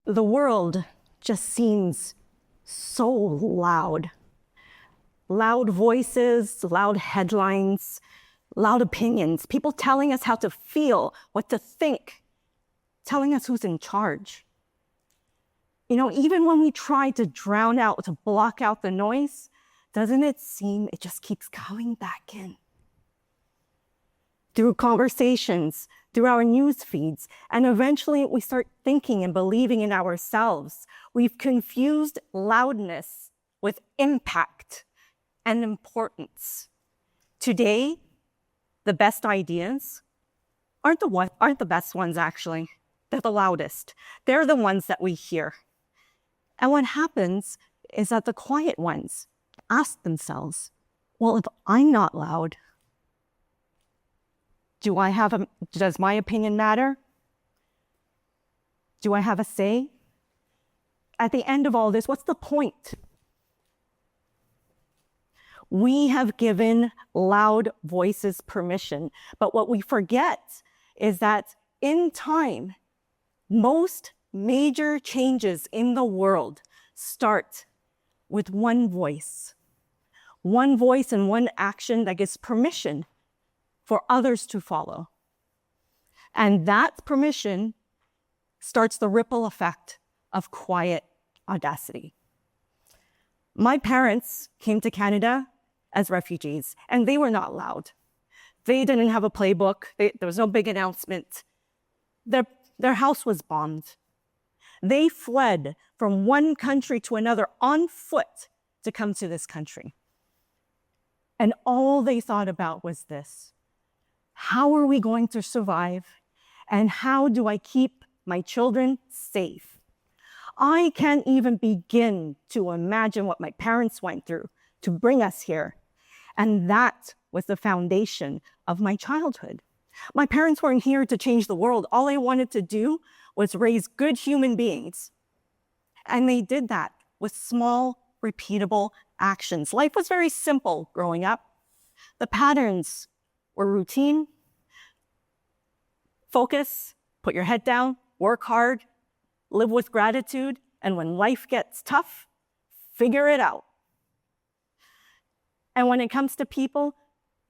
The world just seems so loud. Loud voices, loud headlines, loud opinions, people telling us how to feel, what to think, telling us who's in charge. You know, even when we try to drown out, to block out the noise, doesn't it seem it just keeps coming back in? Through conversations, through our news feeds, and eventually we start thinking and believing in ourselves. We've confused loudness with impact and importance. Today, the best ideas aren't the best ones, actually. They're the loudest. They're the ones that we hear. And what happens is that the quiet ones ask themselves, well, if I'm not loud, does my opinion matter? Do I have a say? At the end of all this, what's the point? We have given loud voices permission, but what we forget is that in time, most major changes in the world start with one voice and one action that gives permission for others to follow. And that permission starts the ripple effect of quiet audacity. My parents came to Canada as refugees, and they were not loud. They didn't have a playbook. There was no big announcement. Their house was bombed. They fled from one country to another on foot to come to this country. And all they thought about was this: how are we going to survive? And how do I keep my children safe? I can't even begin to imagine what my parents went through to bring us here. And that was the foundation of my childhood. My parents weren't here to change the world. All they wanted to do was raise good human beings. And they did that with small, repeatable actions. Life was very simple growing up. The patterns were routine. Focus, put your head down, work hard, live with gratitude, and when life gets tough, figure it out. And when it comes to people,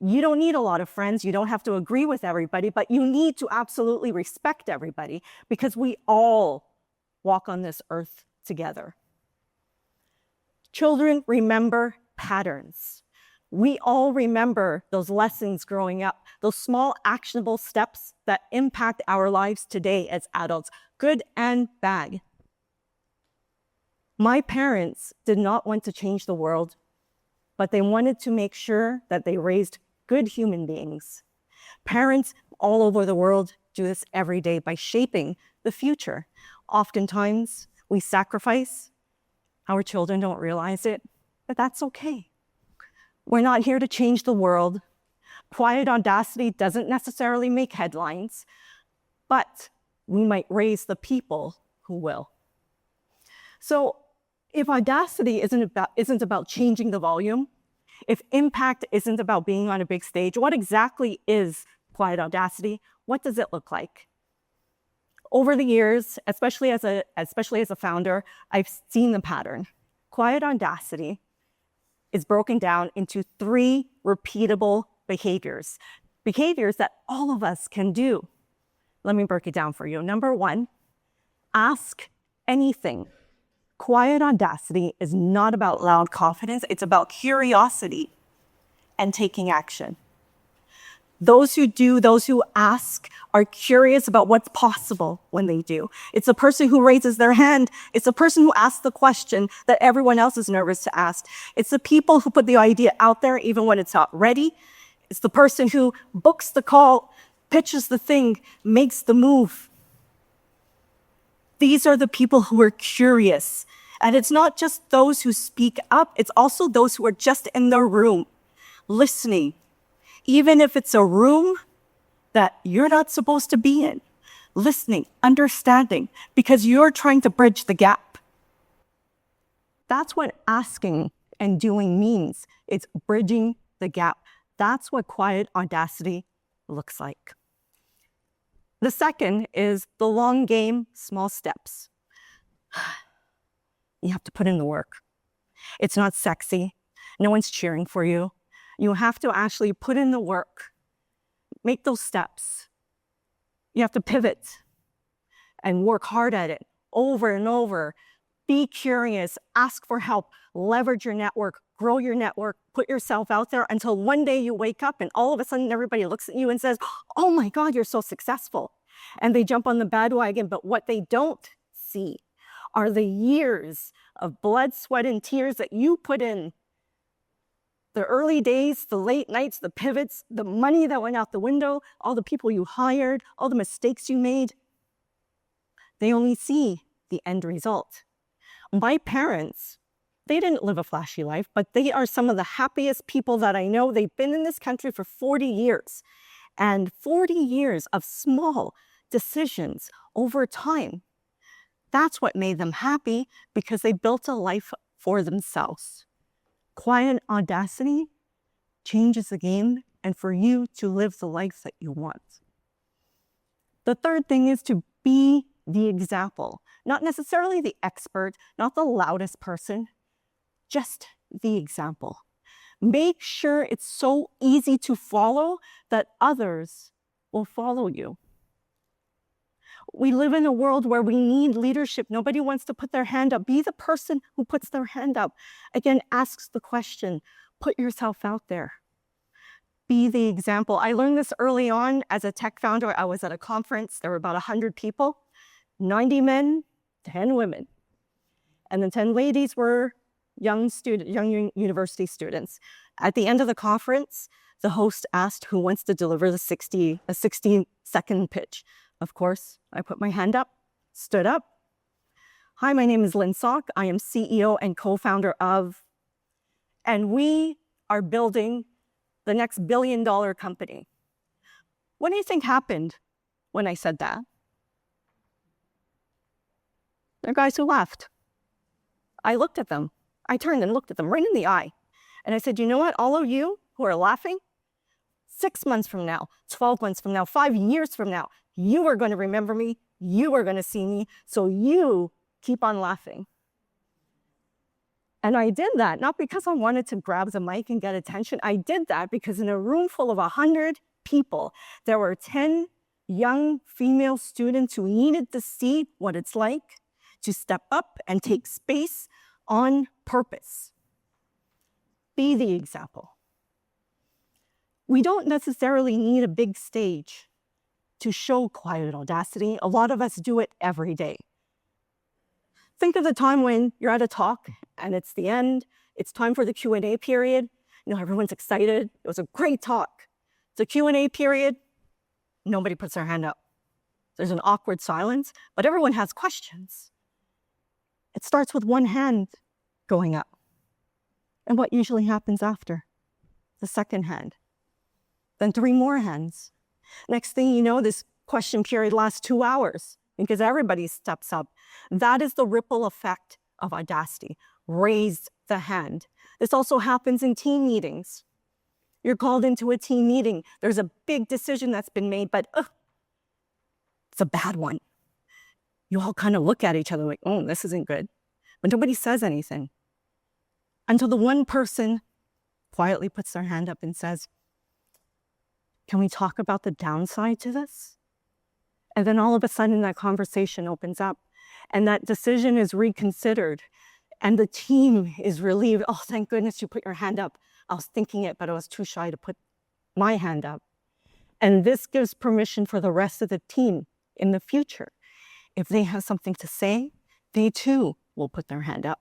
you don't need a lot of friends. You don't have to agree with everybody, but you need to absolutely respect everybody because we all walk on this earth together. Children remember patterns. We all remember those lessons growing up, those small actionable steps that impact our lives today as adults, good and bad. My parents did not want to change the world, but they wanted to make sure that they raised good human beings. Parents all over the world do this every day by shaping the future. Oftentimes, we sacrifice. Our children don't realize it, but that's okay. We're not here to change the world. Quiet audacity doesn't necessarily make headlines, but we might raise the people who will. So if audacity isn't about changing the volume, if impact isn't about being on a big stage, what exactly is quiet audacity? What does it look like? Over the years, especially as a founder, I've seen the pattern. Quiet audacity is broken down into 3 repeatable behaviors that all of us can do. Let me break it down for you. Number 1, ask anything. Quiet audacity is not about loud confidence. It's about curiosity and taking action. Those who ask are curious about what's possible when they do. It's the person who raises their hand. It's the person who asks the question that everyone else is nervous to ask. It's the people who put the idea out there even when it's not ready. It's the person who books the call, pitches the thing, makes the move. These are the people who are curious. And it's not just those who speak up, it's also those who are just in the room, listening. Even if it's a room that you're not supposed to be in, listening, understanding, because you're trying to bridge the gap. That's what asking and doing means. It's bridging the gap. That's what quiet audacity looks like. The second is the long game, small steps. You have to put in the work. It's not sexy. No one's cheering for you. You have to actually put in the work. Make those steps. You have to pivot and work hard at it over and over. Be curious, ask for help, leverage your network, grow your network, put yourself out there until one day you wake up and all of a sudden everybody looks at you and says, oh my God, you're so successful. And they jump on the bandwagon, but what they don't see are the years of blood, sweat, and tears that you put in. The early days, the late nights, the pivots, the money that went out the window, all the people you hired, all the mistakes you made. They only see the end result. My parents, they didn't live a flashy life, but they are some of the happiest people that I know. They've been in this country for 40 years. And 40 years of small decisions over time. That's what made them happy, because they built a life for themselves. Quiet audacity changes the game, and for you to live the life that you want. The third thing is to be the example, not necessarily the expert, not the loudest person, just the example. Make sure it's so easy to follow that others will follow you. We live in a world where we need leadership. Nobody wants to put their hand up. Be the person who puts their hand up. Again, asks the question, put yourself out there. Be the example. I learned this early on as a tech founder. I was at a conference. There were about 100 people, 90 men, 10 women. And the 10 ladies were young university students. At the end of the conference, the host asked who wants to deliver the 60-second pitch. Of course, I put my hand up, stood up. Hi, my name is Lynn Sock. I am CEO and co-founder of, and we are building the next billion-dollar company. What do you think happened when I said that? There are guys who laughed. I looked at them. I turned and looked at them right in the eye. And I said, you know what, all of you who are laughing, 6 months from now, 12 months from now, 5 years from now, you are going to remember me, you are going to see me, so you keep on laughing. And I did that, not because I wanted to grab the mic and get attention. I did that because in a room full of 100 people, there were 10 young female students who needed to see what it's like to step up and take space on purpose. Be the example. We don't necessarily need a big stage to show quiet audacity. A lot of us do it every day. Think of the time when you're at a talk and it's the end, it's time for the Q&A period. You know, everyone's excited. It was a great talk. It's a Q&A period. Nobody puts their hand up. There's an awkward silence, but everyone has questions. It starts with one hand going up. And what usually happens after? The second hand. Then 3 more hands. Next thing you know, this question period lasts 2 hours because everybody steps up. That is the ripple effect of audacity. Raise the hand. This also happens in team meetings. You're called into a team meeting. There's a big decision that's been made, but it's a bad one. You all kind of look at each other like, oh, this isn't good. But nobody says anything until the one person quietly puts their hand up and says, can we talk about the downside to this? And then all of a sudden that conversation opens up and that decision is reconsidered and the team is relieved. Oh, thank goodness you put your hand up. I was thinking it, but I was too shy to put my hand up. And this gives permission for the rest of the team in the future. If they have something to say, they too will put their hand up.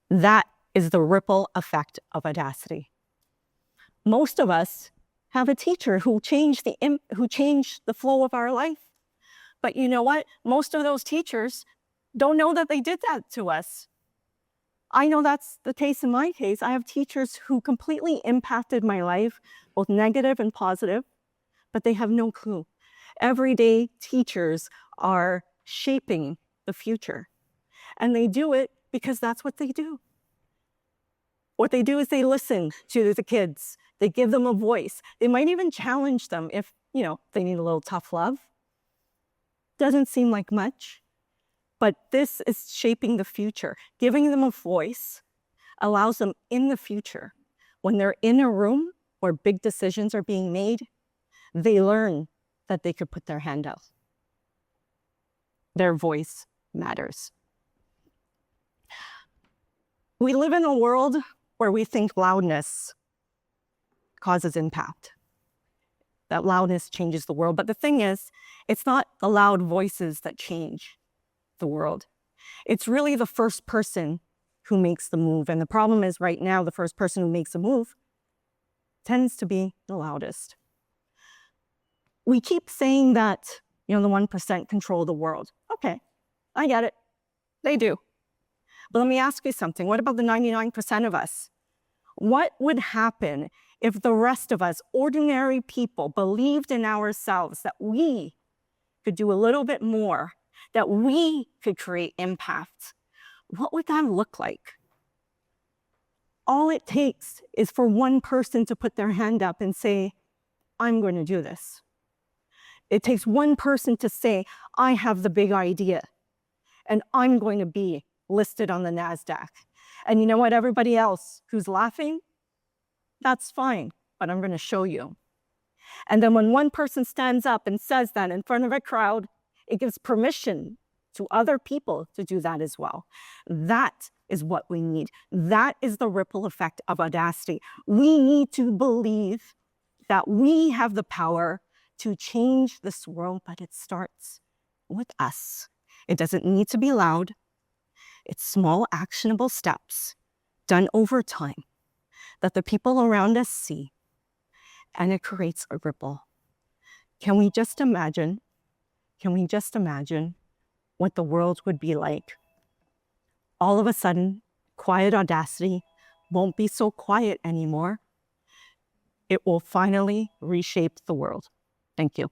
That is the ripple effect of audacity. Most of us have a teacher who changed the flow of our life. But you know what? Most of those teachers don't know that they did that to us. I know that's the case in my case. I have teachers who completely impacted my life, both negative and positive, but they have no clue. Everyday teachers are shaping the future. And they do it because that's what they do. What they do is they listen to the kids. They give them a voice. They might even challenge them if, they need a little tough love. Doesn't seem like much, But this is shaping the future. Giving them a voice allows them in the future, when they're in a room where big decisions are being made, they learn that they could put their hand out. Their voice matters. We live in a world where we think loudness causes impact, that loudness changes the world. But the thing is, it's not the loud voices that change the world. It's really the first person who makes the move. And the problem is right now, the first person who makes a move tends to be the loudest. We keep saying that, the 1% control the world. Okay, I get it. They do. But let me ask you something. What about the 99% of us? What would happen if the rest of us, ordinary people, believed in ourselves that we could do a little bit more, that we could create impact? What would that look like? All it takes is for one person to put their hand up and say, I'm going to do this. It takes one person to say, I have the big idea, and I'm going to be listed on the NASDAQ. And you know what, everybody else who's laughing, that's fine, but I'm going to show you. And then when one person stands up and says that in front of a crowd, it gives permission to other people to do that as well. That is what we need. That is the ripple effect of Audacity. We need to believe that we have the power to change this world, but it starts with us. It doesn't need to be loud. It's small, actionable steps done over time that the people around us see, and it creates a ripple. Can we just imagine what the world would be like? All of a sudden, quiet Audacity won't be so quiet anymore. It will finally reshape the world. Thank you.